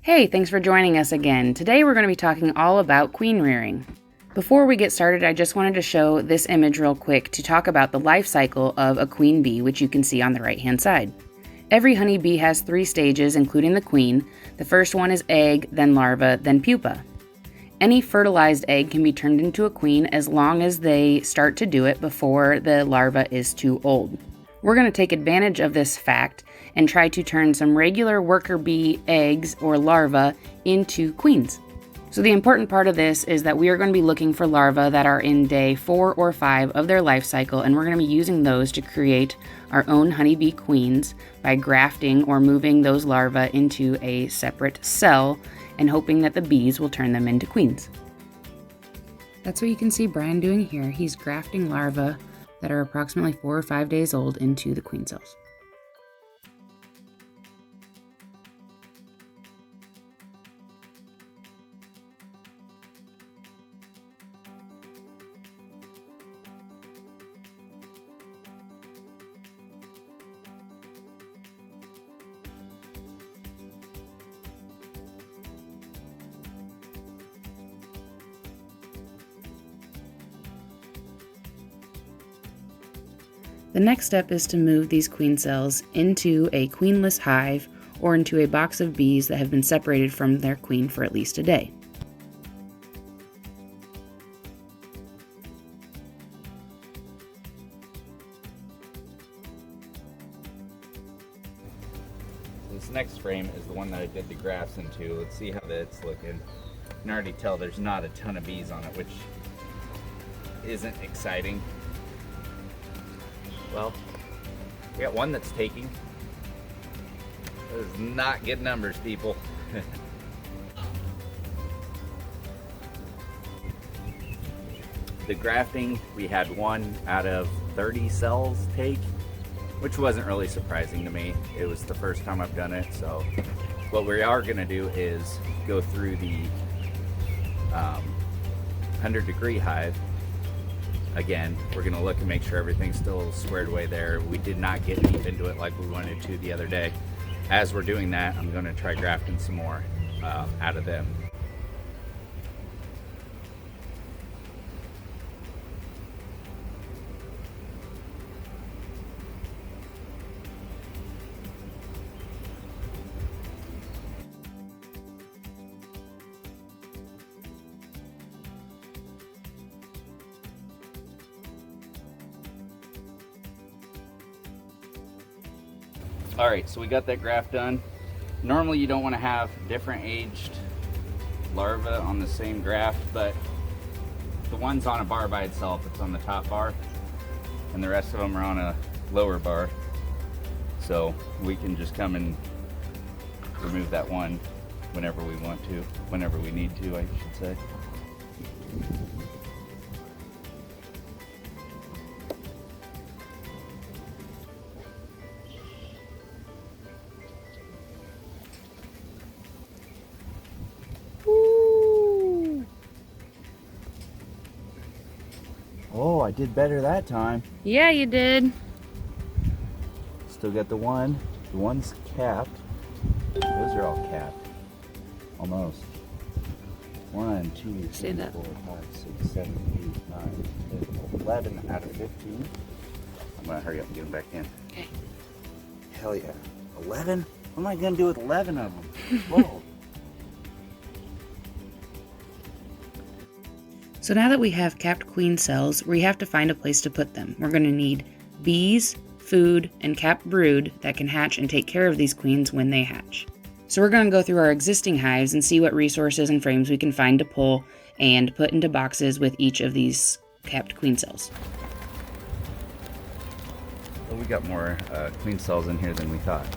Hey, thanks for joining us again. Today we're going to be talking all about queen rearing. Before we get started, I just wanted to show this image real quick to talk about the life cycle of a queen bee, which you can see on the right-hand side. Every honeybee has 3 stages, including the queen. The first one is egg, then larva, then pupa. Any fertilized egg can be turned into a queen as long as they start to do it before the larva is too old. We're going to take advantage of this fact and try to turn some regular worker bee eggs or larvae into queens. So the important part of this is that we are going to be looking for larvae that are in day 4 or 5 of their life cycle, and we're going to be using those to create our own honeybee queens by grafting or moving those larvae into a separate cell and hoping that the bees will turn them into queens. That's what you can see Brian doing here. He's grafting larvae that are approximately 4 or 5 days old into the queen cells. The next step is to move these queen cells into a queenless hive or into a box of bees that have been separated from their queen for at least a day. This next frame is the one that I did the grafts into. Let's see how that's looking. You can already tell there's not a ton of bees on it, which isn't exciting. Well, we got one that's taking. That is not good numbers, people. The grafting, we had 1 out of 30 cells take, which wasn't really surprising to me. It was the first time I've done it, so what we are gonna do is go through the 100-degree hive. Again, we're gonna look and make sure everything's still squared away there. We did not get deep into it like we wanted to the other day. As we're doing that, I'm gonna try grafting some more out of them. Alright, so we got that graft done. Normally you don't want to have different aged larvae on the same graft, but the one's on a bar by itself, it's on the top bar, and the rest of them are on a lower bar. So we can just come and remove that one whenever we want to, whenever we need to, I should say. Oh, I did better that time. Yeah, you did. Still got the one. The one's capped. Those are all capped. Almost. 1, 2, 3, 4, 5, 6, 7, 8, 9, 10, 11 out of 15. I'm gonna hurry up and get them back in. Okay. Hell yeah. 11? What am I gonna do with 11 of them? Whoa. So now that we have capped queen cells, we have to find a place to put them. We're going to need bees, food, and capped brood that can hatch and take care of these queens when they hatch. So we're going to go through our existing hives and see what resources and frames we can find to pull and put into boxes with each of these capped queen cells. Well, we got more queen cells in here than we thought.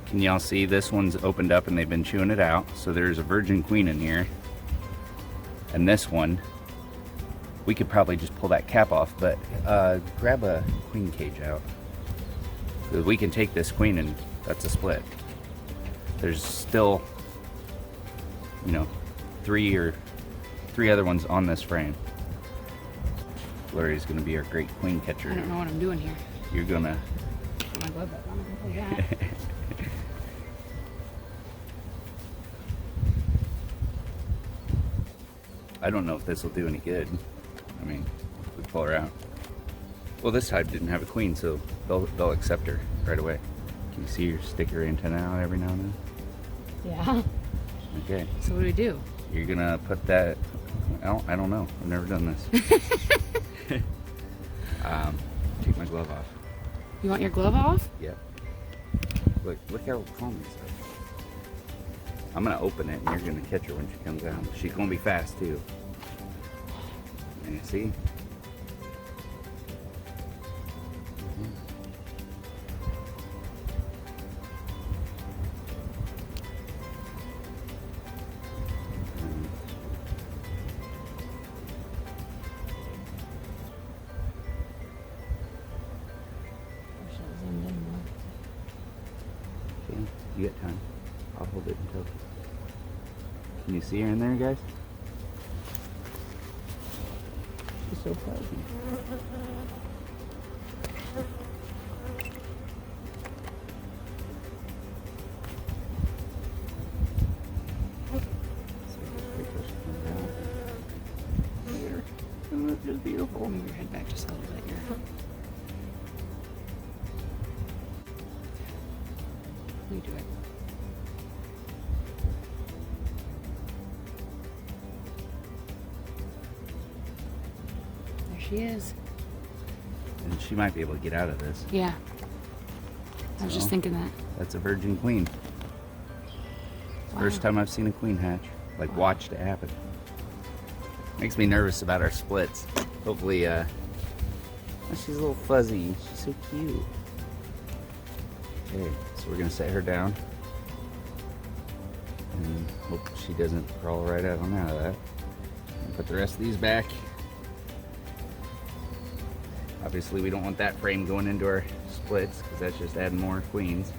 Can y'all see this one's opened up and they've been chewing it out? So there's a virgin queen in here. And this one, we could probably just pull that cap off, but grab a queen cage out. Because we can take this queen and that's a split. There's still, you know, three other ones on this frame. Flurry's gonna be our great queen catcher. I don't know what I'm doing here. You're gonna... Put my glove back on. Like that. I don't know if this will do any good. I mean, we pull her out. Well, this hive didn't have a queen, so they'll accept her right away. Can you see your sticker antenna out every now and then? Yeah. Okay. So what do we do? You're gonna put that... I don't know. I've never done this. Take my glove off. You want your glove off? Yep. Look how calm this is. I'm gonna open it and you're gonna catch her when she comes out. She's gonna be fast too. And see? Okay, you got time. I'll hold it until... Can you see her in there, guys? She's so fuzzy. Look, just beautiful. Move your head back just a little bit here. You do it. There she is. And she might be able to get out of this. Yeah. I was just thinking that. That's a virgin queen. Wow. First time I've seen a queen hatch. Like, watched it happen. Makes me nervous about our splits. Hopefully, oh, she's a little fuzzy. She's so cute. Okay, so we're gonna set her down. And hope she doesn't crawl right out of that. And put the rest of these back. Obviously, we don't want that frame going into our splits, because that's just adding more queens.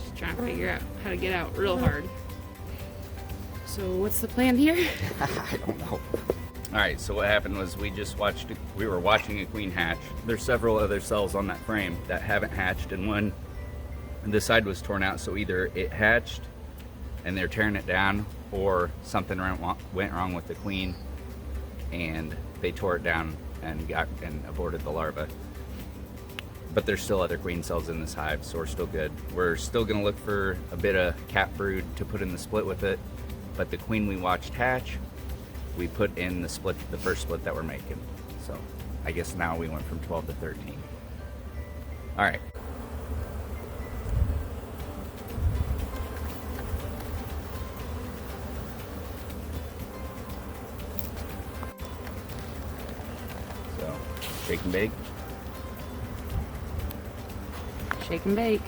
Just trying to figure out how to get out real hard. So what's the plan here? I don't know. All right, so what happened was we were watching a queen hatch. There's several other cells on that frame that haven't hatched, and one, the side was torn out, so either it hatched and they're tearing it down, or something went wrong with the queen and they tore it down and aborted the larva. But there's still other queen cells in this hive, so we're still good. We're still gonna look for a bit of cap brood to put in the split with it, but the queen we watched hatch, we put in the split, the first split that we're making. So I guess now we went from 12 to 13. All right. So, shake and bake. Shake and bake.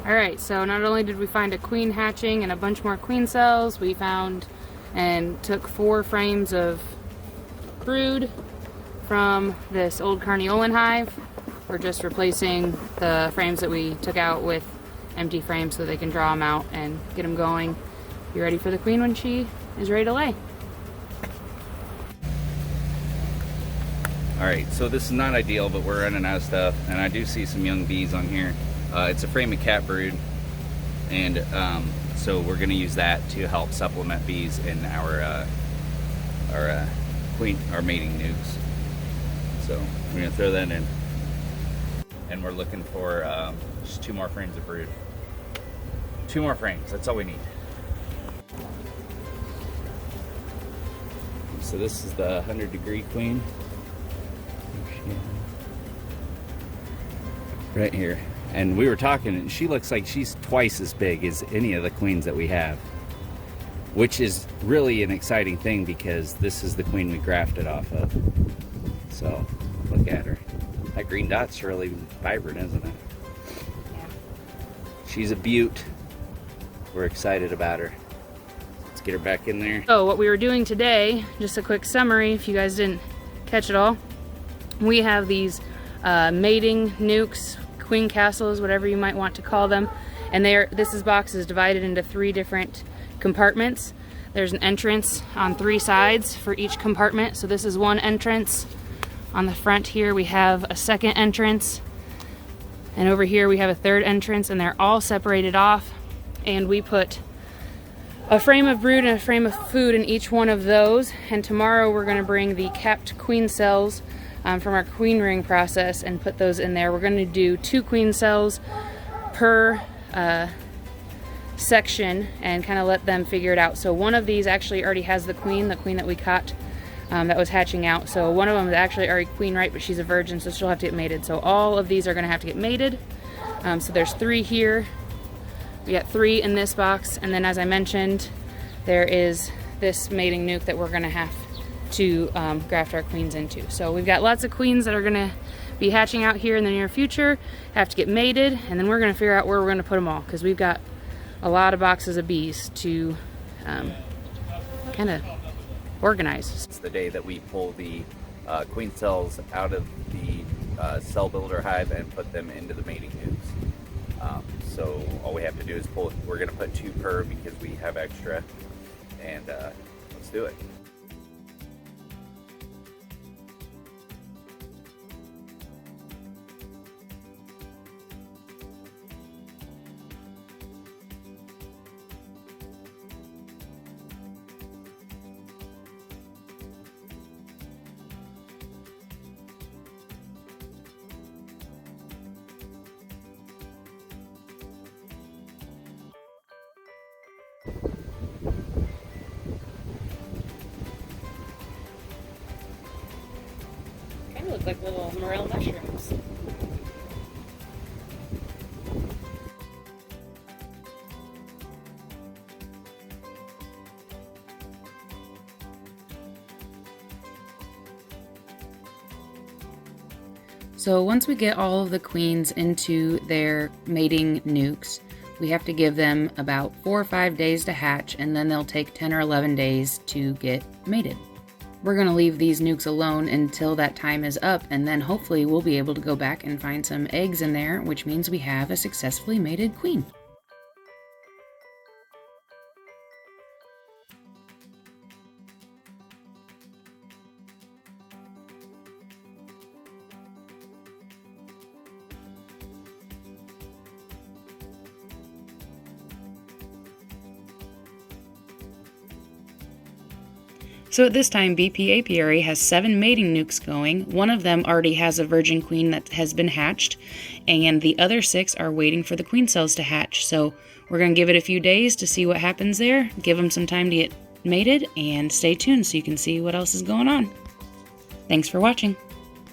Alright, so not only did we find a queen hatching and a bunch more queen cells, we found and took 4 frames of brood from this old Carniolan hive. We're just replacing the frames that we took out with empty frames so they can draw them out and get them going. Be ready for the queen when she is ready to lay. Alright, so this is not ideal, but we're running out of stuff, and I do see some young bees on here. It's a frame of cat brood, and so we're going to use that to help supplement bees in our mating nukes. So we're going to throw that in, and we're looking for just 2 more frames of brood. 2 more frames, that's all we need. So this is the 100-degree queen. Right here. And we were talking, and she looks like she's twice as big as any of the queens that we have, which is really an exciting thing because this is the queen we grafted off of. So look at her. That green dot's really vibrant, isn't it? Yeah. She's a beaut. We're excited about her. Let's get her back in there. So what we were doing today, just a quick summary if you guys didn't catch it all, we have these mating nukes, queen castles, whatever you might want to call them, and this box is divided into 3 different compartments. There's an entrance on 3 sides for each compartment. So this is one entrance. On the front here we have a second entrance, and over here we have a third entrance, and they're all separated off, and we put a frame of brood and a frame of food in each one of those. And tomorrow we're going to bring the capped queen cells from our queen rearing process and put those in there. We're going to do 2 queen cells per section and kind of let them figure it out. So one of these actually already has the queen that we caught that was hatching out. So one of them is actually already queen right, but she's a virgin, so she'll have to get mated. So all of these are going to have to get mated. So there's 3 here. We got 3 in this box, and then as I mentioned, there is this mating nuke that we're going to have to graft our queens into. So we've got lots of queens that are going to be hatching out here in the near future, have to get mated, and then we're going to figure out where we're going to put them all, because we've got a lot of boxes of bees to kind of organize. It's the day that we pull the queen cells out of the cell builder hive and put them into the mating nukes. So all we have to do is pull. We're going to put 2 per because we have extra, and let's do it. Kind of look like little morel mushrooms. So once we get all of the queens into their mating nukes, we have to give them about 4 or 5 days to hatch, and then they'll take 10 or 11 days to get mated. We're going to leave these nukes alone until that time is up, and then hopefully we'll be able to go back and find some eggs in there, which means we have a successfully mated queen. So at this time, BP Apiary has 7 mating nukes going. One of them already has a virgin queen that has been hatched, and the other 6 are waiting for the queen cells to hatch. So we're going to give it a few days to see what happens there, give them some time to get mated, and stay tuned so you can see what else is going on. Thanks for watching.